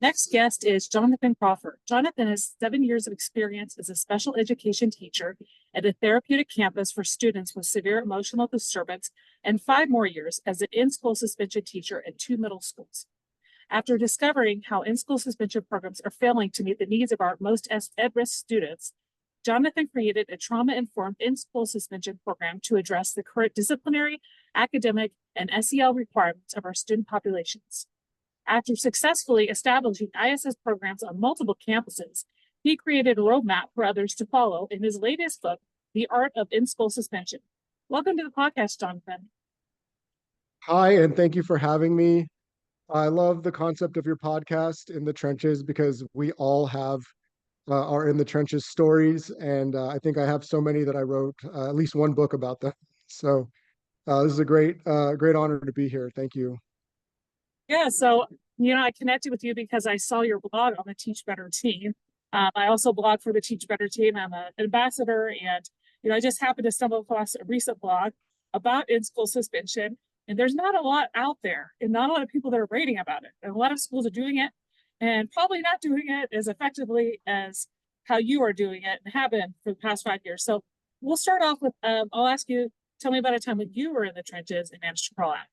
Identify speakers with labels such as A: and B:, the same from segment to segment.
A: Next guest is Johnathan Cranford. Johnathan has 7 years of experience as a special education teacher at a therapeutic campus for students with severe emotional disturbance and 5 more years as an in-school suspension teacher at 2 middle schools. After discovering how in-school suspension programs are failing to meet the needs of our most at-risk students, Johnathan created a trauma-informed in-school suspension program to address the current disciplinary, academic, and SEL requirements of our student populations. After successfully establishing ISS programs on multiple campuses, he created a roadmap for others to follow in his latest book, The Art of In-School Suspension. Welcome to the podcast, Johnathan.
B: Hi, and thank you for having me. I love the concept of your podcast, In the Trenches, because we all have our In the Trenches stories, and I think I have so many that I wrote at least one book about them. So this is a great honor to be here. Thank you.
A: Yeah, so, I connected with you because I saw your blog on the Teach Better team. I also blog for the Teach Better team. I'm an ambassador, and, I just happened to stumble across a recent blog about in-school suspension, and there's not a lot out there, and not a lot of people that are writing about it. And a lot of schools are doing it, and probably not doing it as effectively as how you are doing it and have been for the past 5 years. So we'll start off with, I'll ask you, tell me about a time when you were in the trenches and managed to crawl out.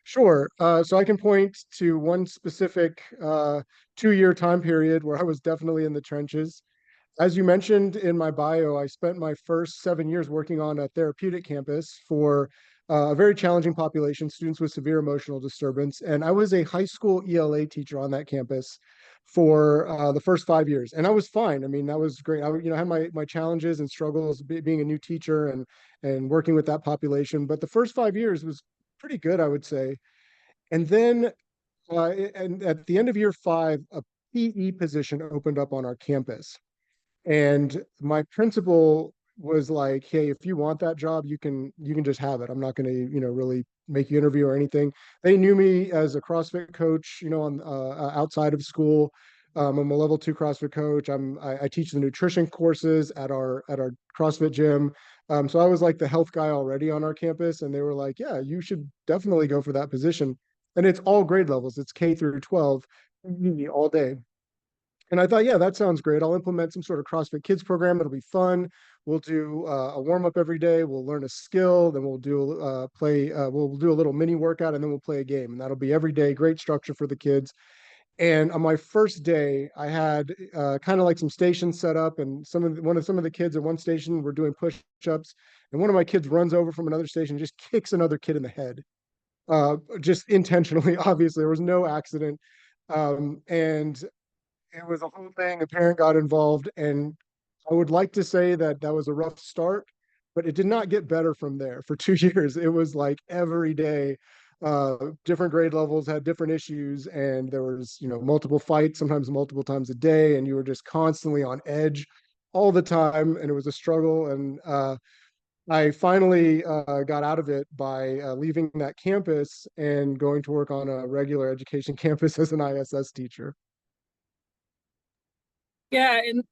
B: Sure. So I can point to one specific 2-year time period where I was definitely in the trenches. As you mentioned in my bio, I spent my first 7 years working on a therapeutic campus for a very challenging population, students with severe emotional disturbance. And I was a high school ELA teacher on that campus for the first 5 years. And I was fine. I mean, that was great. I had my challenges and struggles being a new teacher and working with that population. But the first 5 years was pretty good, I would say. And then and at the end of year 5, a PE position opened up on our campus. And my principal was like, "Hey, if you want that job, you can just have it. I'm not going to, really make you interview or anything." They knew me as a CrossFit coach, on outside of school. I'm a level 2 CrossFit coach. I teach the nutrition courses at our CrossFit gym. So I was like the health guy already on our campus, and they were like, "Yeah, you should definitely go for that position." And it's all grade levels. It's K through 12, all day. And I thought, yeah, that sounds great. I'll implement some sort of CrossFit Kids program. It'll be fun. We'll do a warm up every day. We'll learn a skill. Then we'll do We'll do a little mini workout, and then we'll play a game. And that'll be every day. Great structure for the kids. And on my first day, I had kind of like some stations set up, and some of the kids at one station were doing push-ups, and one of my kids runs over from another station, and just kicks another kid in the head, just intentionally. Obviously, there was no accident, and it was a whole thing. A parent got involved, and I would like to say that that was a rough start, but it did not get better from there. For 2 years, it was like every day, different grade levels had different issues, and there was, multiple fights, sometimes multiple times a day, and you were just constantly on edge all the time, and it was a struggle. And I finally got out of it by leaving that campus and going to work on a regular education campus as an ISS teacher.
A: Yeah, and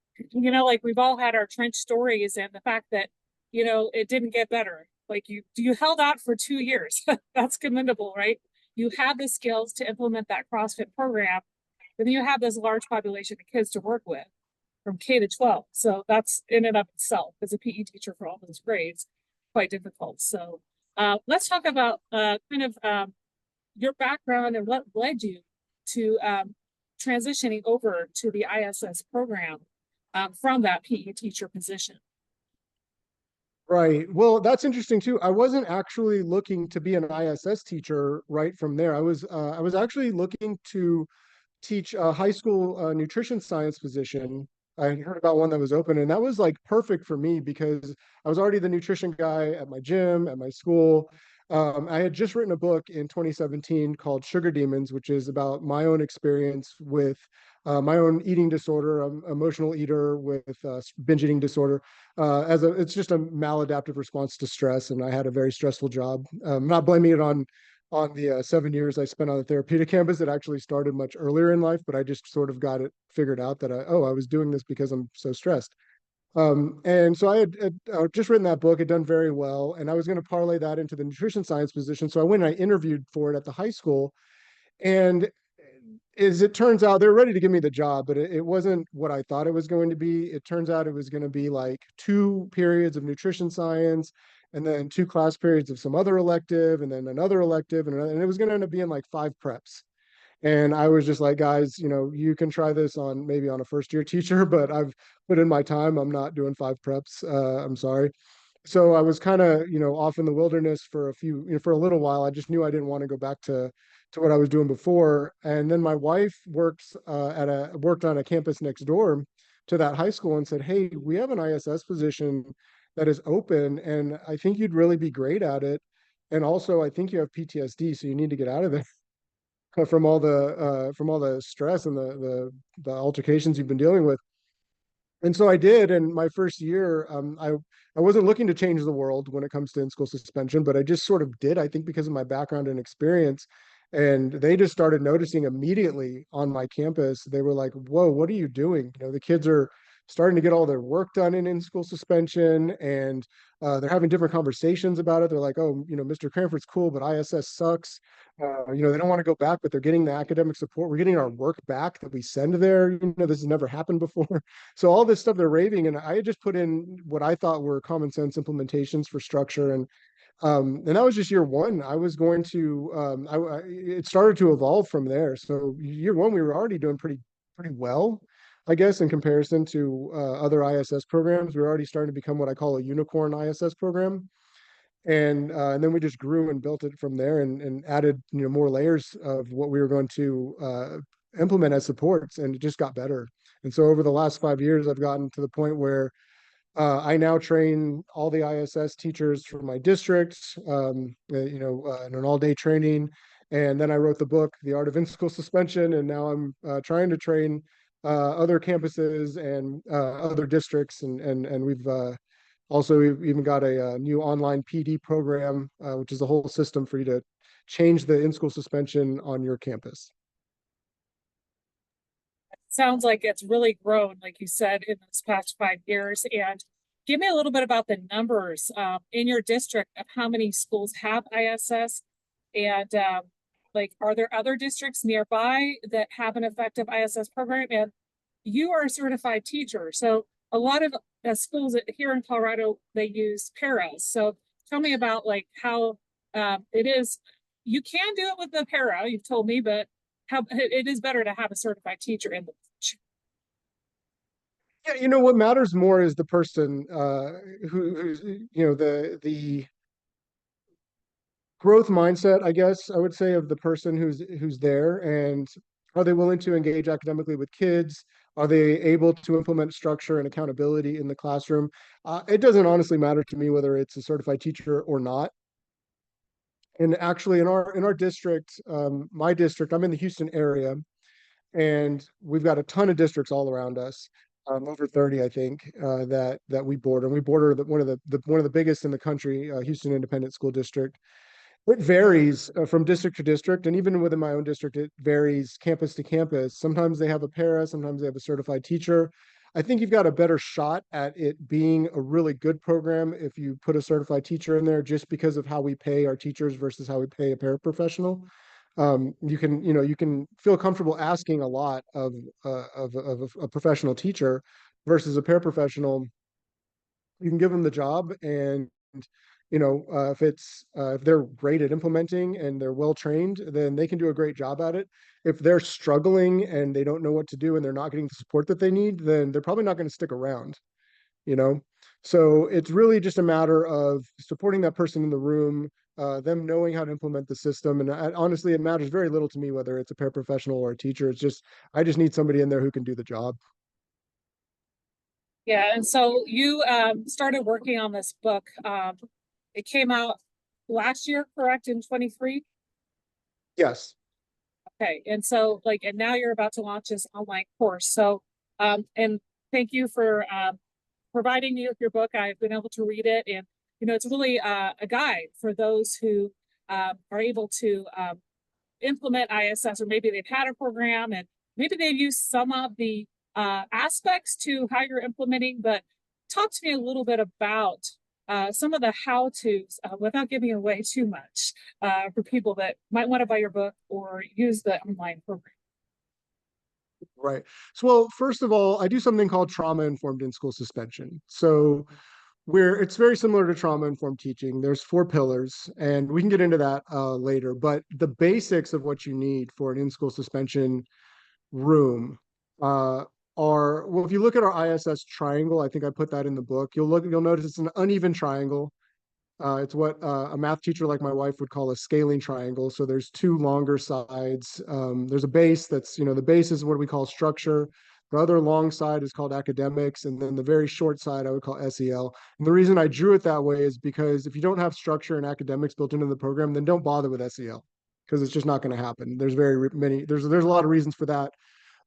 A: like we've all had our trench stories, and the fact that it didn't get better. Like you held out for 2 years. That's commendable, right? You have the skills to implement that CrossFit program, but then you have this large population of kids to work with from K to 12. So that's in and of itself, as a PE teacher for all those grades, quite difficult. So let's talk about your background and what led you to transitioning over to the ISS program from that PE teacher position.
B: Right. Well, that's interesting too. I wasn't actually looking to be an ISS teacher right from there. I was actually looking to teach a high school nutrition science position. I had heard about one that was open, and that was like perfect for me because I was already the nutrition guy at my gym, at my school. I had just written a book in 2017 called Sugar Demons, which is about my own experience with my own eating disorder. I'm an emotional eater with binge eating disorder. It's just a maladaptive response to stress, and I had a very stressful job. Not blaming it on the 7 years I spent on the therapeutic campus. It actually started much earlier in life, but I just sort of got it figured out that I was doing this because I'm so stressed. And so I had just written that book, had done very well, and I was going to parlay that into the nutrition science position. So I went and I interviewed for it at the high school, and is it turns out they're ready to give me the job, but it wasn't what I thought it was going to be. It turns out it was going to be like 2 periods of nutrition science and then 2 class periods of some other elective and then another elective and it was going to end up being like 5 preps. And I was just like, guys, you can try this on maybe on a first year teacher, but I've put in my time. I'm not doing 5 preps. I'm sorry. So I was kind of, off in the wilderness for for a little while. I just knew I didn't want to go back to what I was doing before. And then my wife worked on a campus next door to that high school and said, "Hey, we have an ISS position that is open, and I think you'd really be great at it. And also, I think you have PTSD, so you need to get out of there from all the stress and the altercations you've been dealing with." And so I did. And my first year, I wasn't looking to change the world when it comes to in-school suspension, but I just sort of did, I think, because of my background and experience. And they just started noticing immediately on my campus. They were like, "Whoa, what are you doing?" The kids are starting to get all their work done in-school suspension, and they're having different conversations about it. They're like, "Oh, Mr. Cranford's cool, but ISS sucks." They don't want to go back, but they're getting the academic support. We're getting our work back that we send there. This has never happened before. So all this stuff they're raving, and I just put in what I thought were common sense implementations for structure, and that was just year one. I was going to it started to evolve from there. So year one, we were already doing pretty well, I guess, in comparison to other ISS programs. We were already starting to become what I call a unicorn ISS program. And then we just grew and built it from there and added more layers of what we were going to implement as supports, and it just got better. And so over the last 5 years, I've gotten to the point where I now train all the ISS teachers for my district, in an all-day training. And then I wrote the book, The Art of In-School Suspension, and now I'm trying to train other campuses and other districts, and we've even got a new online PD program, which is a whole system for you to change the in-school suspension on your campus.
A: Sounds like it's really grown, like you said, in this past 5 years. And give me a little bit about the numbers in your district of how many schools have ISS, and like, are there other districts nearby that have an effective ISS program? And you are a certified teacher, so a lot of schools here in Colorado, they use paras. So tell me about like how it is. You can do it with the para, you've told me, but how it is better to have a certified teacher in the position.
B: Yeah, what matters more is the person who's the growth mindset, I guess I would say, of the person who's there, and are they willing to engage academically with kids? Are they able to implement structure and accountability in the classroom? It doesn't honestly matter to me whether it's a certified teacher or not. And actually, in our district, my district, I'm in the Houston area, and we've got a ton of districts all around us, over 30, I think, that we border. And we border one of the biggest in the country, Houston Independent School District. It varies from district to district, and even within my own district, it varies campus to campus. Sometimes they have a para, sometimes they have a certified teacher. I think you've got a better shot at it being a really good program if you put a certified teacher in there, just because of how we pay our teachers versus how we pay a paraprofessional. You can feel comfortable asking a lot of a professional teacher versus a paraprofessional. You can give them the job, and if they're great at implementing and they're well trained, then they can do a great job at it. If they're struggling and they don't know what to do and they're not getting the support that they need, then they're probably not going to stick around. you know so it's really just a matter of supporting that person in the room, them knowing how to implement the system. And honestly, it matters very little to me whether it's a paraprofessional or a teacher. I just need somebody in there who can do the job.
A: Yeah, and so you started working on this book. It came out last year, correct, in 23?
B: Yes.
A: Okay, and so and now you're about to launch this online course. So, and thank you for providing me with your book. I've been able to read it, and it's really a guide for those who are able to implement ISS, or maybe they've had a program and maybe they've used some of the aspects to how you're implementing. But talk to me a little bit about some of the how-tos without giving away too much for people that might want to buy your book or use the online program.
B: Right. So, well, first of all, I do something called trauma-informed in-school suspension. So, where it's very similar to trauma-informed teaching. There's four pillars, and we can get into that later. But the basics of what you need for an in-school suspension room uh, are, well, if you look at our ISS triangle, I think I put that in the book. You'll notice it's an uneven triangle. It's what a math teacher like my wife would call a scaling triangle. So there's two longer sides. There's a base that's, the base is what we call structure. The other long side is called academics. And then the very short side I would call SEL. And the reason I drew it that way is because if you don't have structure and academics built into the program, then don't bother with SEL because it's just not going to happen. There's a lot of reasons for that.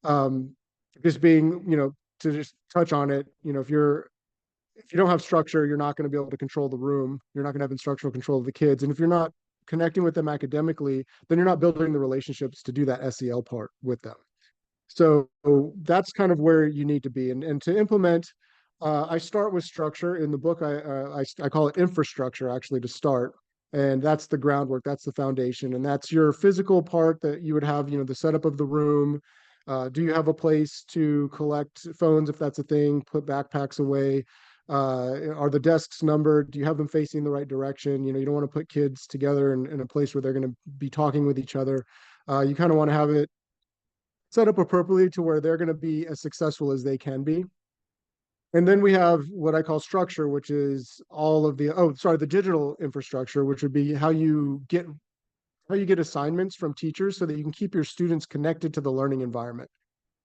B: Um, just being, to just touch on it, if you don't have structure, you're not going to be able to control the room. You're not going to have instructional control of the kids. And if you're not connecting with them academically, then you're not building the relationships to do that SEL part with them. So that's kind of where you need to be. And to implement, I start with structure. In the book, I call it infrastructure actually to start. And that's the groundwork, that's the foundation. And that's your physical part that you would have, the setup of the room. Do you have a place to collect phones if that's a thing, put backpacks away? Are the desks numbered? Do you have them facing the right direction? You don't want to put kids together in a place where they're going to be talking with each other. You kind of want to have it set up appropriately to where they're going to be as successful as they can be. And then we have what I call structure, which is all of the digital infrastructure, which would be how you get assignments from teachers so that you can keep your students connected to the learning environment.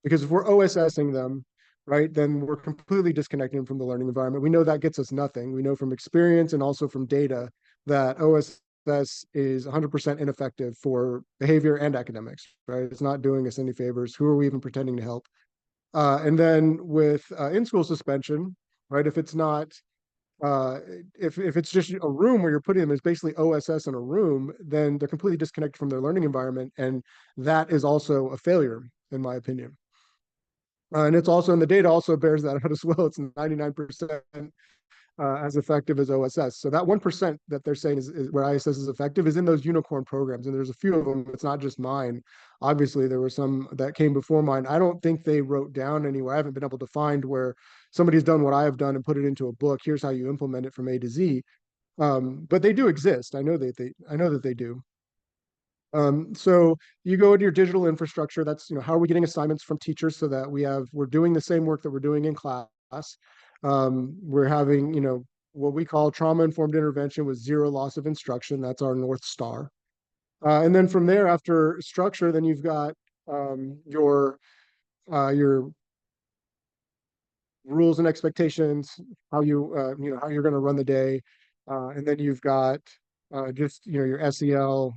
B: Because if we're OSSing them, right, then we're completely disconnecting them from the learning environment. We know that gets us nothing. We know from experience and also from data that OSS is 100% ineffective for behavior and academics, right? It's not doing us any favors. Who are we even pretending to help? And then with in-school suspension, right, if it's not uh, if it's just a room where you're putting them as basically OSS in a room, then they're completely disconnected from their learning environment, and that is also a failure, in my opinion. And it's also, and the data also bears that out as well. It's 99% as effective as OSS. So that 1% that they're saying is where ISS is effective is in those unicorn programs. And there's a few of them. It's not just mine. Obviously, there were some that came before mine. I don't think they wrote down anywhere. I haven't been able to find where somebody's done what I have done and put it into a book. Here's how you implement it from A to Z. But they do exist. I know that they do. So you go into your digital infrastructure. That's, how are we getting assignments from teachers so that we're doing the same work that we're doing in class. We're having, what we call trauma-informed intervention with zero loss of instruction. That's our North Star. And then from there, after structure, then you've got your rules and expectations, how you're going to run the day, and then you've got just your SEL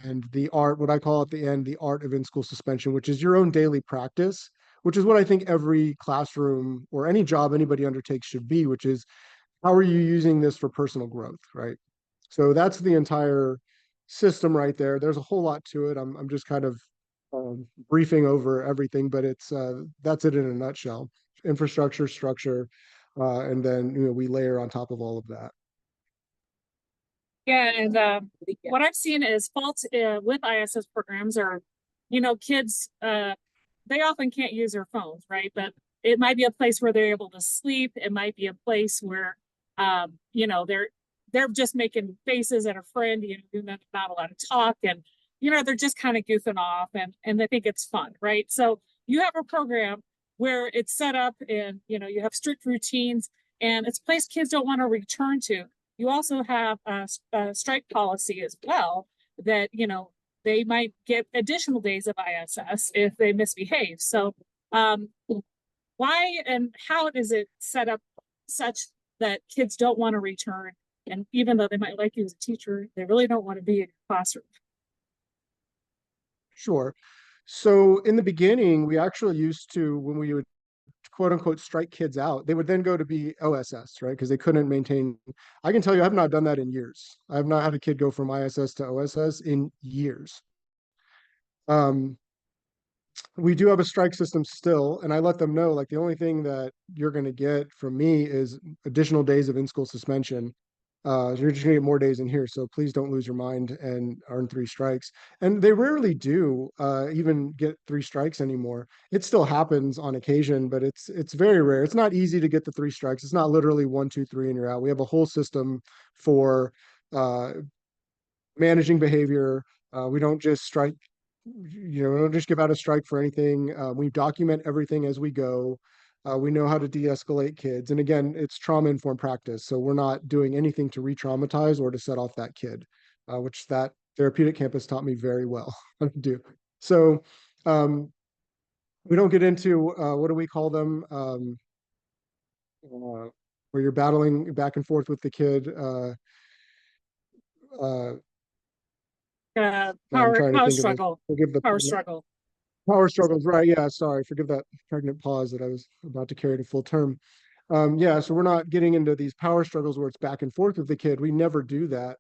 B: and the art, what I call at the end, the art of in-school suspension, which is your own daily practice, which is what I think every classroom or any job anybody undertakes should be, which is how are you using this for personal growth, right? So that's the entire system right there. There's a whole lot to it. I'm just kind of briefing over everything, but that's it in a nutshell. Infrastructure, structure, and then we layer on top of all of that.
A: Yeah, and what I've seen is faults with ISS programs are, kids, they often can't use their phones, right? But it might be a place where they're able to sleep. It might be a place where, they're just making faces at a friend, not allowed to talk, and they're just kind of goofing off, and they think it's fun, right? So you have a program where it's set up, and you have strict routines, and it's a place kids don't want to return to. You also have a strike policy as well that, they might get additional days of ISS if they misbehave. So um, why and how is it set up such that kids don't want to return? And even though they might like you as a teacher, they really don't want to be in your classroom.
B: Sure. So in the beginning, we actually used to, when we would quote unquote strike kids out, they would then go to be OSS, right? Because they couldn't maintain. I can tell you, I have not done that in years. I have not had a kid go from ISS to OSS in years. Um, we do have a strike system still, and I let them know, like, the only thing that you're going to get from me is additional days of in-school suspension. You're just gonna get more days in here, so please don't lose your mind and earn three strikes. And they rarely do even get three strikes anymore. It still happens on occasion, but it's very rare. It's not easy to get the three strikes. It's not literally one, two, three, and you're out. We have a whole system for uh, managing behavior. We don't just strike, we don't just give out a strike for anything. We document everything as we go. We know how to de-escalate kids. And again, it's trauma-informed practice. So we're not doing anything to re-traumatize or to set off that kid, which that therapeutic campus taught me very well how to do. So um, we don't get into what do we call them? Where you're battling back and forth with the kid. Uh, I'm
A: Power
B: trying to
A: power
B: think of it.
A: struggle.
B: Forgive the
A: Power struggle.
B: power struggles, right? Yeah, sorry. Forgive that pregnant pause that I was about to carry to full term. Yeah, so we're not getting into these power struggles where it's back and forth with the kid. We never do that.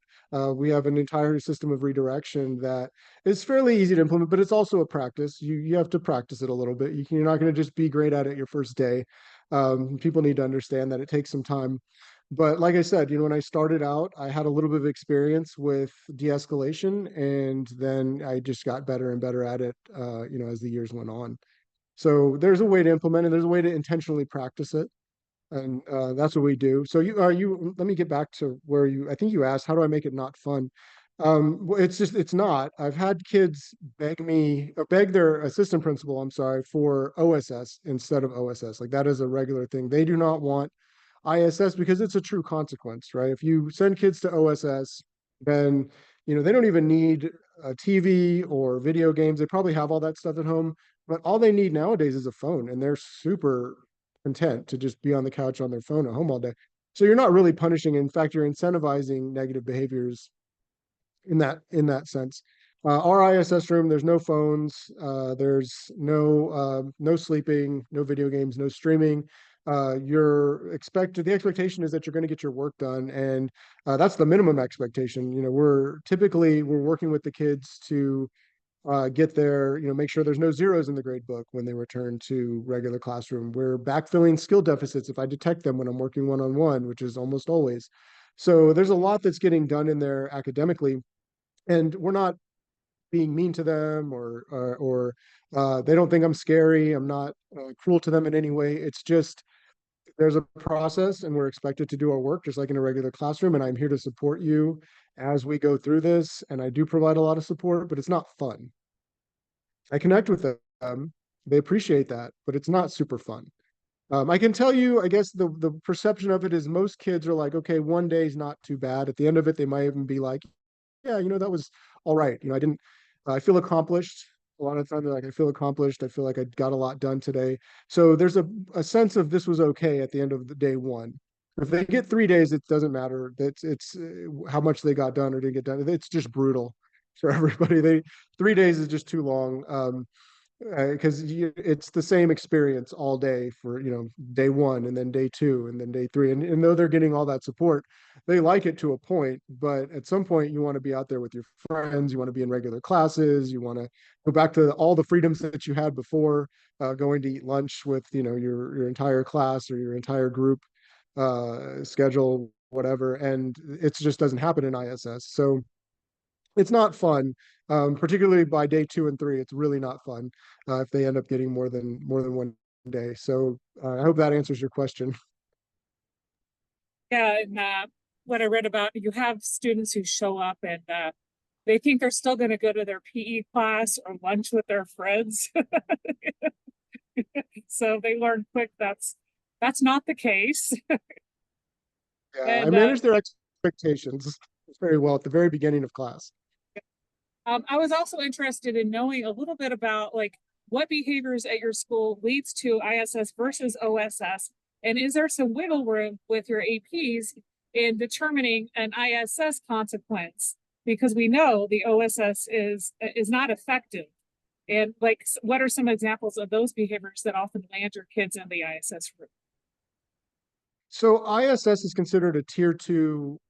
B: We have an entire system of redirection that is fairly easy to implement, but it's also a practice. You have to practice it a little bit. You're not going to just be great at it your first day. People need to understand that it takes some time. But like I said, when I started out, I had a little bit of experience with de-escalation, and then I just got better and better at it, as the years went on. So there's a way to implement it. There's a way to intentionally practice it, and that's what we do. So let me get back to where I think you asked, how do I make it not fun? Well, it's not. I've had kids beg their assistant principal, I'm sorry, for OSS instead of OSS. Like that is a regular thing. They do not want ISS because it's a true consequence, right? If you send kids to OSS, then they don't even need a TV or video games. They probably have all that stuff at home, but all they need nowadays is a phone, and they're super content to just be on the couch on their phone at home all day. So you're not really punishing. In fact, you're incentivizing negative behaviors in that sense. Our ISS room, there's no phones, there's no sleeping, no video games, no streaming. The expectation is that you're going to get your work done, and that's the minimum expectation. We're working with the kids to get there, make sure there's no zeros in the grade book when they return to regular classroom. We're backfilling skill deficits if I detect them when I'm working one-on-one, which is almost always. So there's a lot that's getting done in there academically, and we're not being mean to them or they don't think I'm scary. I'm not cruel to them in any way. It's just there's a process, and we're expected to do our work just like in a regular classroom. And I'm here to support you as we go through this. And I do provide a lot of support, but it's not fun. I connect with them. They appreciate that, but it's not super fun. I can tell you, I guess the perception of it is most kids are like, okay, one day is not too bad. At the end of it, they might even be like, yeah, that was all right. I feel accomplished. A lot of times they're like, I feel accomplished. I feel like I got a lot done today. So there's a sense of this was okay at the end of the day one. If they get 3 days, it doesn't matter. It's how much they got done or didn't get done. It's just brutal for everybody. 3 days is just too long. Because it's the same experience all day for day one and then day two and then day three, and though they're getting all that support, they like it to a point, but at some point you want to be out there with your friends, you want to be in regular classes, you want to go back to all the freedoms that you had before, going to eat lunch with your entire class or your entire group, schedule, whatever, and it just doesn't happen in ISS. So it's not fun, particularly by day 2 and 3. It's really not fun if they end up getting more than one day. So I hope that answers your question.
A: Yeah, and what I read about, you have students who show up and they think they're still going to go to their PE class or lunch with their friends. So they learn quick that's not the case.
B: Yeah, I
A: And
B: manage their expectations very well at the very beginning of class.
A: I was also interested in knowing a little bit about like what behaviors at your school leads to ISS versus OSS, and is there some wiggle room with your APs in determining an ISS consequence? Because we know the OSS is not effective. And like, what are some examples of those behaviors that often land your kids in the ISS group?
B: So ISS is considered a tier 2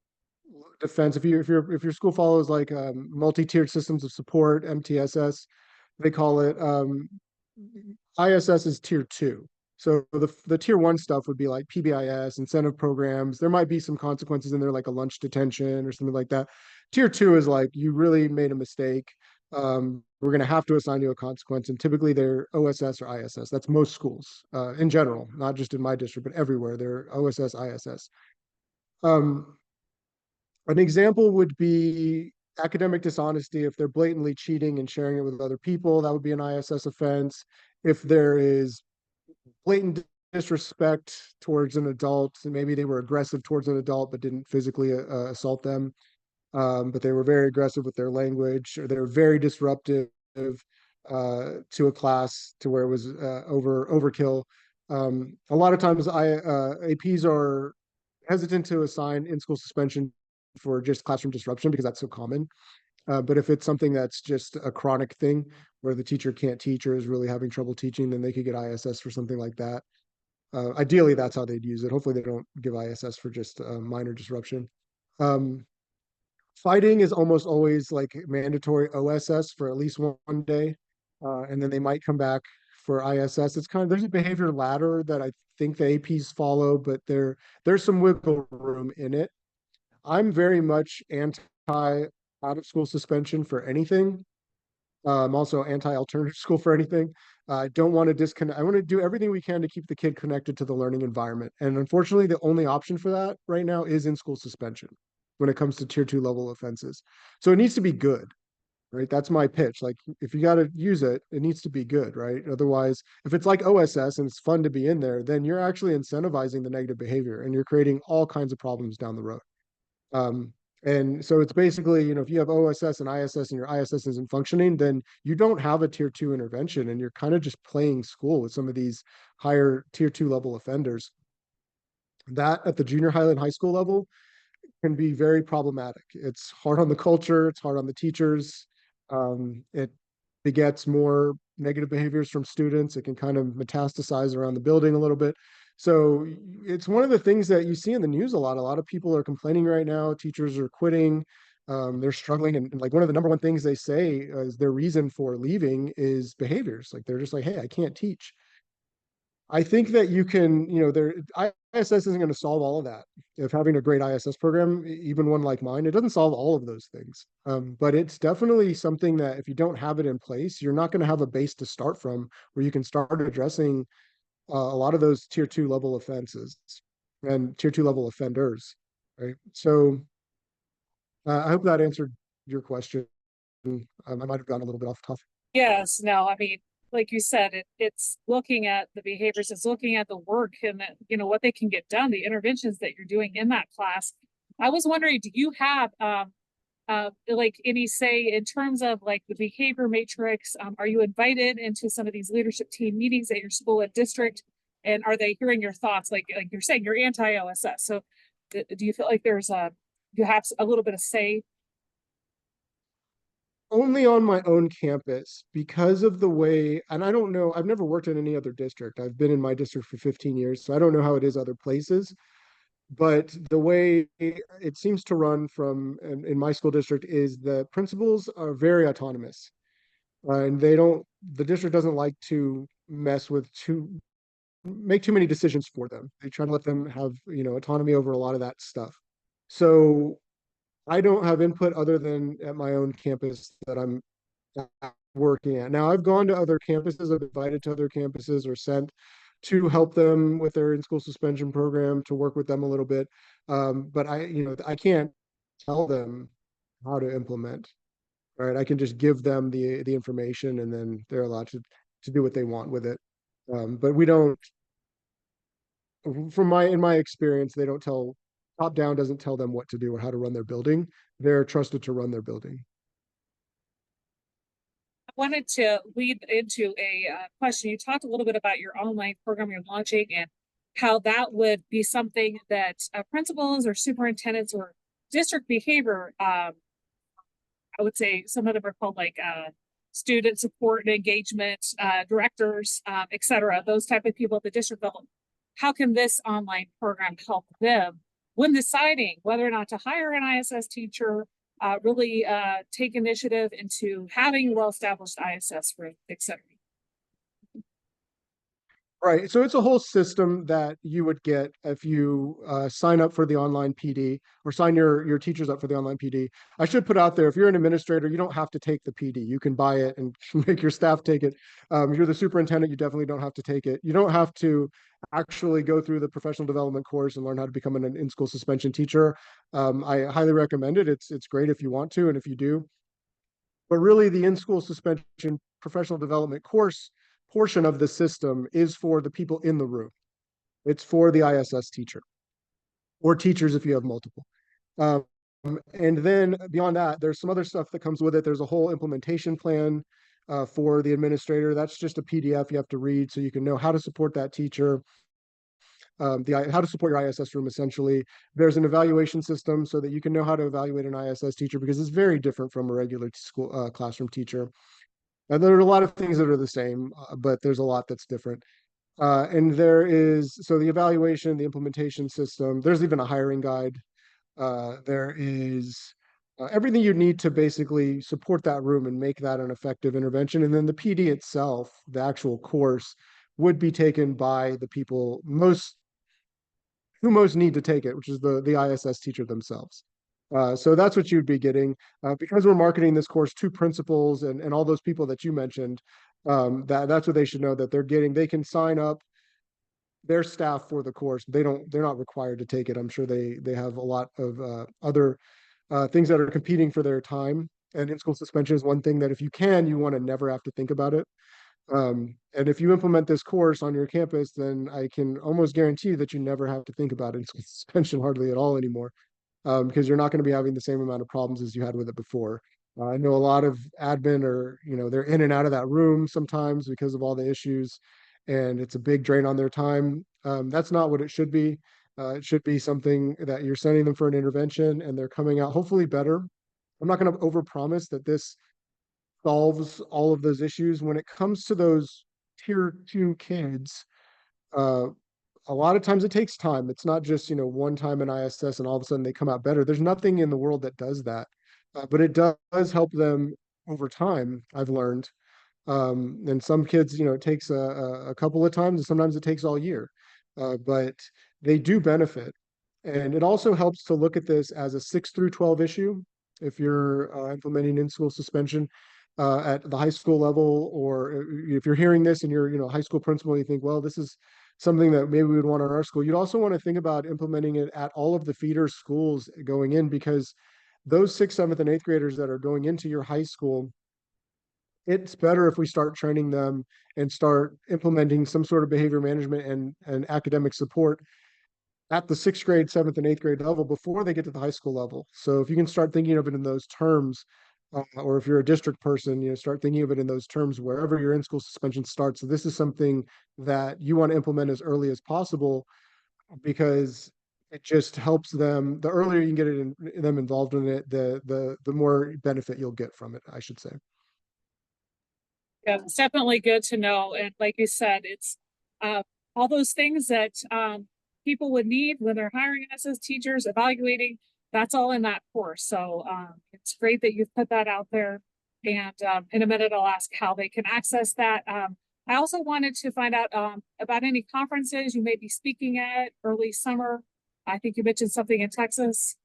B: defense. If your school follows like multi-tiered systems of support, MTSS, they call it. ISS is tier 2. So the tier one stuff would be like PBIS, incentive programs. There might be some consequences in there, like a lunch detention or something like that. Tier two is like you really made a mistake. We're going to have to assign you a consequence, and typically they're OSS or ISS. That's most schools in general, not just in my district, but everywhere. They're OSS, ISS. Um, an example would be academic dishonesty. If they're blatantly cheating and sharing it with other people, that would be an ISS offense. If there is blatant disrespect towards an adult, and maybe they were aggressive towards an adult but didn't physically assault them, but they were very aggressive with their language, or they were very disruptive to a class to where it was overkill. A lot of times, APs are hesitant to assign in-school suspension for just classroom disruption because that's so common. But if it's something that's just a chronic thing where the teacher can't teach or is really having trouble teaching, then they could get ISS for something like that. Ideally, that's how they'd use it. Hopefully, they don't give ISS for just minor disruption. Um, Fighting is almost always like mandatory OSS for at least one day, and then they might come back for ISS. It's kind of there's a behavior ladder that I think the APs follow, but there's some wiggle room in it. I'm very much anti out of school suspension for anything. I'm also anti alternative school for anything. I don't want to disconnect. I want to do everything we can to keep the kid connected to the learning environment. And unfortunately, the only option for that right now is in school suspension when it comes to tier two level offenses. So it needs to be good, right? That's my pitch. Like, if you got to use it, it needs to be good, right? Otherwise, if it's like OSS and it's fun to be in there, then you're actually incentivizing the negative behavior and you're creating all kinds of problems down the road. Um, and so it's basically, if you have OSS and ISS and your ISS isn't functioning, then you don't have a tier two intervention and you're kind of just playing school with some of these higher tier two level offenders. That at the junior Highland high school level can be very problematic. It's hard on the culture, it's hard on the teachers. It begets more negative behaviors from students. It can kind of metastasize around the building a little bit. So it's one of the things that you see in the news a lot. A lot of people are complaining right now. Teachers are quitting. They're struggling. And like one of the number one things they say is their reason for leaving is behaviors. Like they're just like, hey, I can't teach. I think that you can, ISS isn't going to solve all of that. If having a great ISS program, even one like mine, it doesn't solve all of those things. But it's definitely something that if you don't have it in place, you're not going to have a base to start from where you can start addressing a lot of those tier two level offenses and tier two level offenders, right? So I hope that answered your question. I might have gone a little bit off topic.
A: Yes, no, I mean, like you said, it's looking at the behaviors, it's looking at the work and that, what they can get done, the interventions that you're doing in that class. I was wondering, do you have like any say in terms of like the behavior matrix? Are you invited into some of these leadership team meetings at your school and district? And are they hearing your thoughts? Like you're saying, you're anti-OSS. So do you feel like you have a little bit of say?
B: Only on my own campus because of the way, and I don't know, I've never worked in any other district. I've been in my district for 15 years, so I don't know how it is other places. But the way it seems to run in my school district is the principals are very autonomous. And the district doesn't like to make too many decisions for them. They try to let them have, autonomy over a lot of that stuff. So I don't have input other than at my own campus that I'm working at. Now, I've gone to other campuses, I've invited to other campuses or sent to help them with their in-school suspension program to work with them a little bit. But I can't tell them how to implement, right? I can just give them the information and then they're allowed to do what they want with it. But we don't, in my experience, they don't tell top down doesn't tell them what to do or how to run their building. They're trusted to run their building.
A: I wanted to lead into a question. You talked a little bit about your online program you're launching and how that would be something that principals or superintendents or district behavior, I would say some of them are called like student support and engagement directors, et cetera, those type of people at the district level. How can this online program help them when deciding whether or not to hire an ISS teacher, really take initiative into having well-established ISS room, et cetera?
B: Right. So it's a whole system that you would get if you sign up for the online PD or sign your teachers up for the online PD. I should put out there, if you're an administrator, you don't have to take the PD. You can buy it and make your staff take it. If you're the superintendent, you definitely don't have to take it. You don't have to actually go through the professional development course and learn how to become an in-school suspension teacher. I highly recommend it. It's great if you want to, and if you do. But really, the in-school suspension professional development course portion of the system is for the people in the room. It's for the ISS teacher or teachers if you have multiple. Um, and then beyond that, there's some other stuff that comes with it. There's a whole implementation plan for the administrator. That's just a PDF you have to read so you can know how to support that teacher, how to support your ISS room essentially. There's an evaluation system so that you can know how to evaluate an ISS teacher because it's very different from a regular school classroom teacher. And there are a lot of things that are the same, but there's a lot that's different. And there is, so the evaluation, the implementation system, there's even a hiring guide. There is everything you need to basically support that room and make that an effective intervention. And then the PD itself, the actual course, would be taken by the people who most need to take it, which is the ISS teacher themselves. So that's what you'd be getting. Because we're marketing this course to principals and all those people that you mentioned, that's what they should know that they're getting. They can sign up their staff for the course. They're not required to take it. I'm sure they have a lot of other things that are competing for their time. And in-school suspension is one thing that if you can, you want to never have to think about it. And if you implement this course on your campus, then I can almost guarantee that you never have to think about in-school suspension hardly at all anymore, because you're not going to be having the same amount of problems as you had with it before. I know a lot of admin are, they're in and out of that room sometimes because of all the issues, and it's a big drain on their time. That's not what it should be. It should be something that you're sending them for an intervention and they're coming out hopefully better. I'm not going to overpromise that this solves all of those issues. When it comes to those tier 2 kids, uh, a lot of times it takes time. It's not just, one time in ISS and all of a sudden they come out better. There's nothing in the world that does that. But it does help them over time, I've learned. And some kids, it takes a couple of times, and sometimes it takes all year. But they do benefit. And it also helps to look at this as a 6 through 12 issue. If you're implementing in-school suspension at the high school level, or if you're hearing this and you're, a high school principal, you think, well, this is something that maybe we would want in our school. You'd also want to think about implementing it at all of the feeder schools going in, because those sixth, seventh, and eighth graders that are going into your high school, it's better if we start training them and start implementing some sort of behavior management and academic support at the sixth grade, seventh, and eighth grade level before they get to the high school level. So if you can start thinking of it in those terms, or if you're a district person, start thinking of it in those terms wherever your in-school suspension starts. So this is something that you want to implement as early as possible, because it just helps them. The earlier you can get them involved in it, the more benefit you'll get from it, I should say.
A: Yeah, it's definitely good to know. And like you said, it's uh, all those things that people would need when they're hiring us as teachers, evaluating, that's all in that course. So it's great that you've put that out there. And in a minute, I'll ask how they can access that. I also wanted to find out about any conferences you may be speaking at early summer. I think you mentioned something in Texas.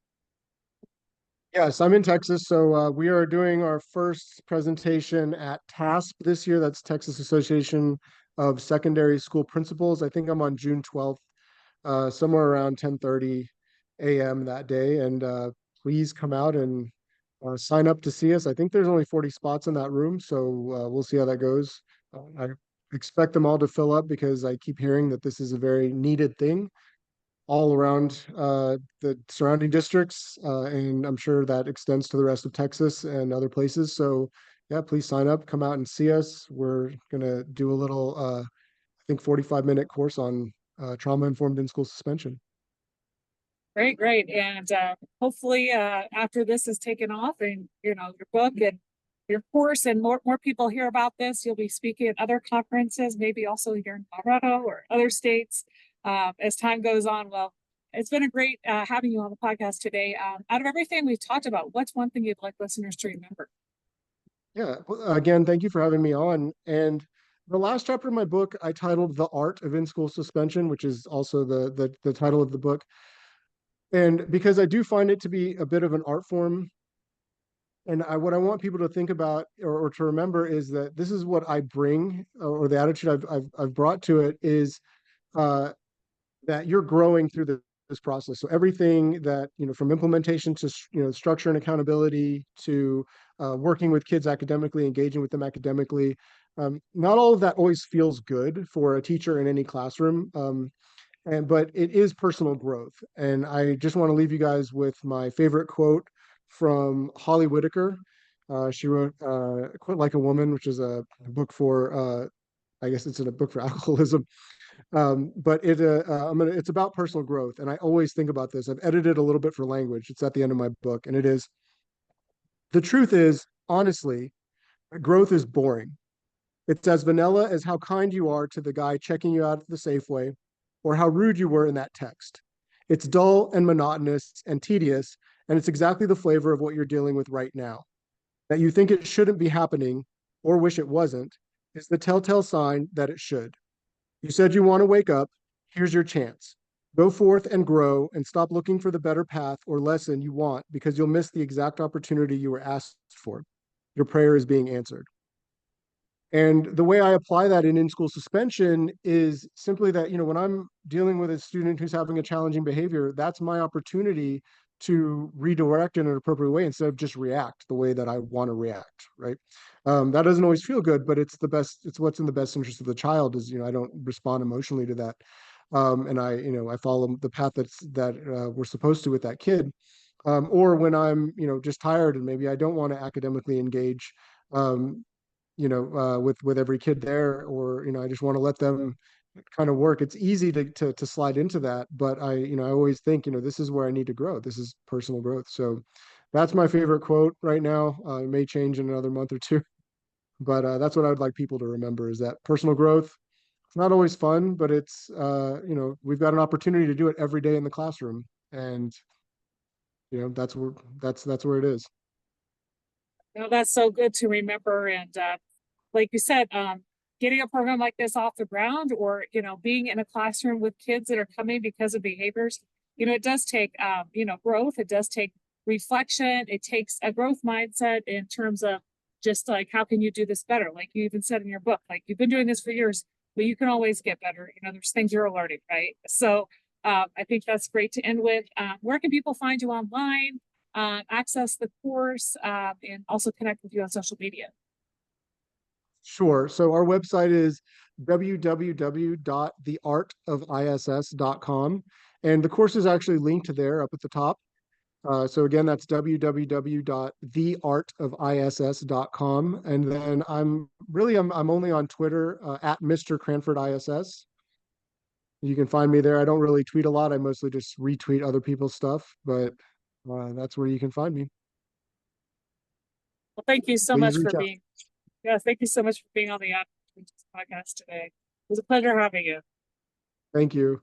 B: Yes, I'm in Texas, so we are doing our first presentation at TASP this year. That's Texas Association of Secondary School Principals. I think I'm on June 12th, somewhere around 10:30 a.m. that day. And please come out and sign up to see us. I think there's only 40 spots in that room, so we'll see how that goes. I expect them all to fill up because I keep hearing that this is a very needed thing all around the surrounding districts, and I'm sure that extends to the rest of Texas and other places. So yeah, please sign up, come out and see us. We're gonna do a little, I think 45-minute course on trauma-informed in-school suspension.
A: Great, great. And hopefully after this is taken off and your book and your course and more people hear about this, you'll be speaking at other conferences, maybe also here in Colorado or other states as time goes on. Well, it's been a great having you on the podcast today. Out of everything we've talked about, what's one thing you'd like listeners to remember?
B: Yeah, well, again, thank you for having me on. And The last chapter of my book I titled "The Art of In-School Suspension," which is also the title of the book. And because I do find it to be a bit of an art form, and what I want people to think about or to remember is that this is what I bring, or the attitude I've brought to it is uh, that you're growing through this process. So everything that, from implementation to, structure and accountability to working with kids academically, engaging with them academically. Not all of that always feels good for a teacher in any classroom. But it is personal growth. And I just want to leave you guys with my favorite quote from Holly Whitaker. She wrote Quit Like a Woman, which is a book for I guess it's in a book for alcoholism. But it's about personal growth, and I always think about this. I've edited a little bit for language. It's at the end of my book, and it is the truth is, honestly, growth is boring. It's as vanilla as how kind you are to the guy checking you out at the Safeway, or how rude you were in that text. It's dull and monotonous and tedious, and it's exactly the flavor of what you're dealing with right now. That you think it shouldn't be happening or wish it wasn't is the telltale sign that it should. You said you want to wake up. Here's your chance. Go forth and grow and stop looking for the better path or lesson you want because you'll miss the exact opportunity you were asked for. Your prayer is being answered. And the way I apply that in school suspension is simply that, when I'm dealing with a student who's having a challenging behavior, that's my opportunity to redirect in an appropriate way instead of just react the way that I want to react, right? That doesn't always feel good, but it's the best, it's what's in the best interest of the child is, I don't respond emotionally to that. And I follow the path that we're supposed to with that kid. Or when I'm, just tired and maybe I don't want to academically engage, um, with every kid there, or I just want to let them kind of work. It's easy to slide into that, but I always think, this is where I need to grow. This is personal growth. So that's my favorite quote right now. It may change in another month or two, but that's what I would like people to remember is that personal growth. It's not always fun, but it's we've got an opportunity to do it every day in the classroom, and that's where that's where it is.
A: No, that's so good to remember. And like you said, getting a program like this off the ground, or being in a classroom with kids that are coming because of behaviors, it does take growth. It does take reflection. It takes a growth mindset in terms of just like how can you do this better? Like you even said in your book, like you've been doing this for years, but you can always get better. There's things you're learning, right? So I think that's great to end with. Where can people find you online? Access the course, and also connect with you on social media.
B: Sure. So our website is www.theartofiss.com. And the course is actually linked there up at the top. So again, that's www.theartofiss.com. And then I'm only on Twitter at Mr. Cranford ISS. You can find me there. I don't really tweet a lot. I mostly just retweet other people's stuff, but that's where you can find me.
A: Well, thank you so
B: Please
A: much for
B: reach out.
A: being, yeah, thank you so much for being on the podcast today. It was a pleasure having you.
B: Thank you.